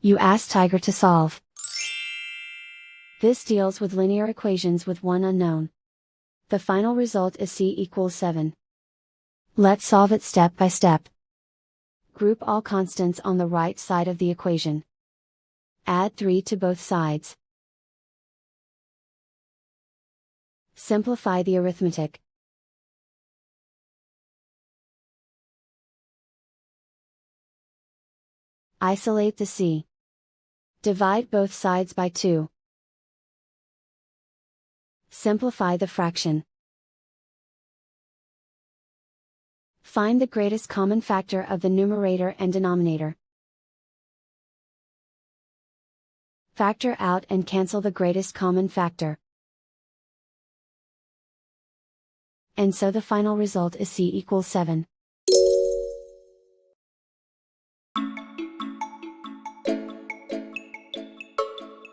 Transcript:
You ask Tiger to solve. This deals with linear equations with one unknown. The final result is c equals 7. Let's solve it step by step. Group all constants on the right side of the equation. Add 3 to both sides. Simplify the arithmetic. Isolate the c. Divide both sides by 2. Simplify the fraction. Find the greatest common factor of the numerator and denominator. Factor out and cancel the greatest common factor. And so the final result is c equals 7.